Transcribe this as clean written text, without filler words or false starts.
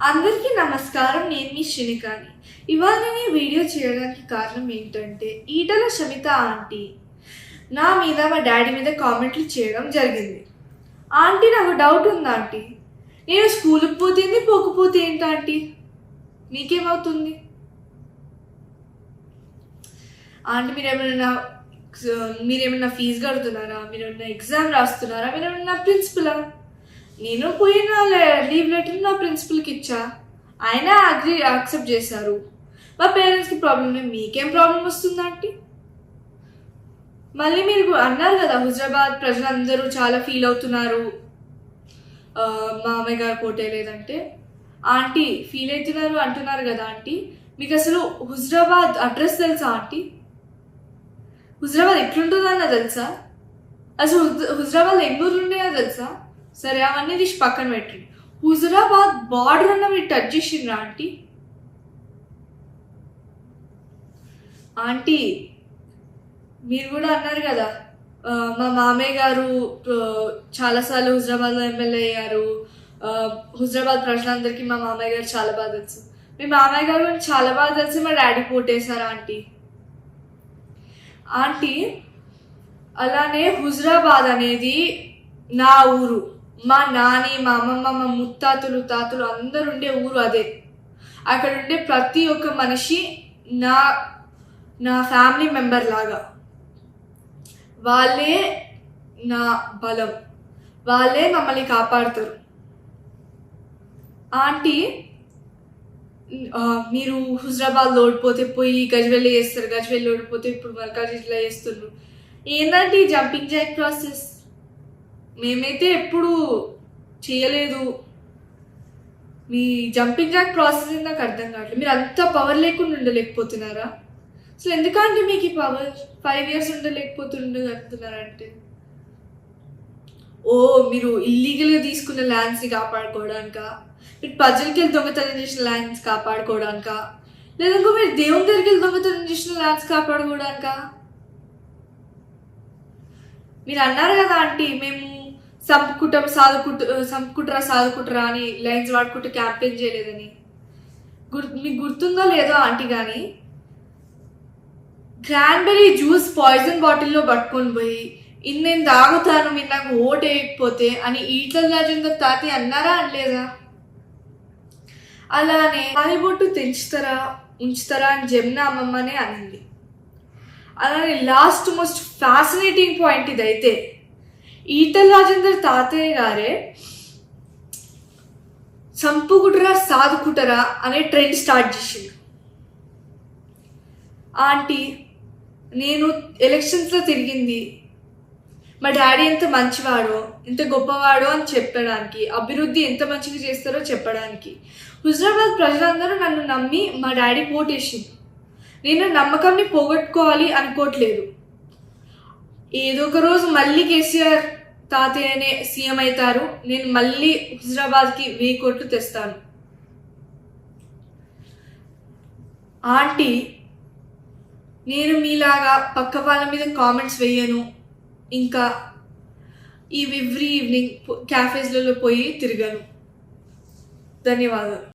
అందరికీ నమస్కారం. నేను మీ శ్రీనికాని. ఇవాళ నేను ఈ వీడియో చేయడానికి కారణం ఏంటంటే, ఈటల షమిత ఆంటీ నా మీద మా డాడీ మీద కామెంట్లు చేయడం జరిగింది. ఆంటీ, నాకు డౌట్ ఉంది ఆంటీ. నేను స్కూల్కి పోతుంది పోకపోతే ఏంటి ఆంటీ? మీకేమవుతుంది ఆంటీ? మీరేమైనా ఫీజు కడుతున్నారా? మీరేమైనా ఎగ్జామ్ రాస్తున్నారా? మీరేమైనా ప్రిన్సిపలా? నేను పోయిన లీవ్ లెటర్ నా ప్రిన్సిపల్కి ఇచ్చా, ఆయన యాక్సెప్ట్ చేశారు. మా పేరెంట్స్కి ప్రాబ్లం లేదు, మీకేం ప్రాబ్లం వస్తుందా ఆంటీ? మళ్ళీ మీరు అన్నారు కదా, హుజరాబాద్ ప్రజలందరూ చాలా ఫీల్ అవుతున్నారు మామయ్య గారు కోటే లేదంటే. ఆంటీ ఫీల్ అవుతున్నారు అంటున్నారు కదా ఆంటీ, మీకు అసలు హుజరాబాద్ అడ్రస్ తెలుసా ఆంటీ? హుజరాబాద్ ఎట్లుంటుందన్న తెలుసా? అసలు హుజరాబాద్ ఎన్నూరు ఉండేదో తెలుసా? సరే, అవన్నీ తీసి పక్కన పెట్టండి. హుజరాబాద్ బార్డర్ అన్న మీరు టచ్ చేసిండ్రా ఆంటీ? ఆంటీ, మీరు కూడా అన్నారు కదా, మా మామయ్య గారు చాలాసార్లు హుజరాబాద్లో ఎమ్మెల్యే అయ్యారు, హుజరాబాద్ ప్రజలందరికీ మా మామయ్య గారు చాలా బాగా తెలుసు. మీ మామయ్య గారు చాలా బాగా తెలిసి మా డాడీ పోటేశారా ఆంటీ? ఆంటీ, అలానే హుజరాబాద్ అనేది నా ఊరు. మా నాని, మా అమ్మమ్మ, మా ముత్తాతలు, తాతలు అందరు ఉండే ఊరు అదే. అక్కడ ఉండే ప్రతి ఒక్క మనిషి నా నా ఫ్యామిలీ మెంబర్ లాగా. వాళ్ళే నా బలం, వాళ్ళే మమ్మల్ని కాపాడుతారు. ఆంటీ, మీరు హుజరాబాద్ ఓడిపోతే పోయి గజ్వేల్ చేస్తారు, గజ్వేల్ ఓడిపోతే ఇప్పుడు మల్కాజ్గిరిలో చేస్తున్నారు. ఏంటంటే ఈ జంపింగ్ జాక్ ప్రాసెస్? మేమైతే ఎప్పుడు చేయలేదు. మీ జంపింగ్ జాక్ ప్రాసెస్ నాకు అర్థం కావట్లేదు. మీరు అంత పవర్ లేకుండా ఉండలేకపోతున్నారా? అసలు ఎందుకంటే మీకు ఈ పవర్ 5 years ఉండలేకపోతుండగలుగుతున్నారంటే, మీరు ఇల్లీగల్గా తీసుకున్న ల్యాండ్స్ని కాపాడుకోవడానికా? మీరు ప్రజలకి వెళ్ళి దొంగతనం చేసిన ల్యాండ్స్ కాపాడుకోవడానికా? లేదంటే మీరు దేవుని దగ్గరికి వెళ్ళి దొంగతనం చేసిన ల్యాండ్స్ కాపాడుకోవడానికా? మీరు అన్నారు కదా ఆంటీ, మేము సంపుకుంటారా సాదుకుంటారా అని లైన్స్ వాడుకుంటూ క్యాంపెయిన్ చేయలేదని. మీకు గుర్తుందో లేదో ఆంటీ, కానీ క్రాన్బెర్రీ జ్యూస్ పాయిజన్ బాటిల్లో పట్టుకొని పోయి నేను తాగుతాను, మీరు నాకు ఓటు వేయకపోతే అని ఈటల రాజేందర్ తాతయ్య అన్నారా అనలేదా? అలానే బొట్టు తెంచుతారా ఉంచుతారా అని జమున అమ్మమ్మనే అనింది. అలానే లాస్ట్ మోస్ట్ ఫ్యాసినేటింగ్ పాయింట్ ఇదైతే, ఈటల రాజేందర్ తాతయ్య గారే చంపుకుంటారా సాదుకుంటారా అనే ట్రెండ్ స్టార్ట్ చేసింది. ఆంటీ, నేను ఎలక్షన్స్లో తిరిగింది మా డాడీ ఎంత మంచివాడో, ఎంత గొప్పవాడో అని చెప్పడానికి, అభివృద్ధి ఎంత మంచిగా చేస్తారో చెప్పడానికి. హుజరాబాద్ ప్రజలందరూ నన్ను నమ్మి మా డాడీ ఓటేసింది. నేను నమ్మకాన్ని పోగొట్టుకోవాలి అనుకోవట్లేదు. ఏదో ఒక రోజు మళ్ళీ కేసీఆర్ తాతయ్యనే సీఎం అవుతారు, నేను మళ్ళీ హుజరాబాద్కి 1000 కోట్లు తెస్తాను. ఆంటీ, నేను మీలాగా పక్క వాళ్ళ మీద కామెంట్స్ వేయను. ఇంకా ఎవ్రీ ఈవినింగ్ క్యాఫేస్లలో పోయి తిరగను. ధన్యవాదాలు.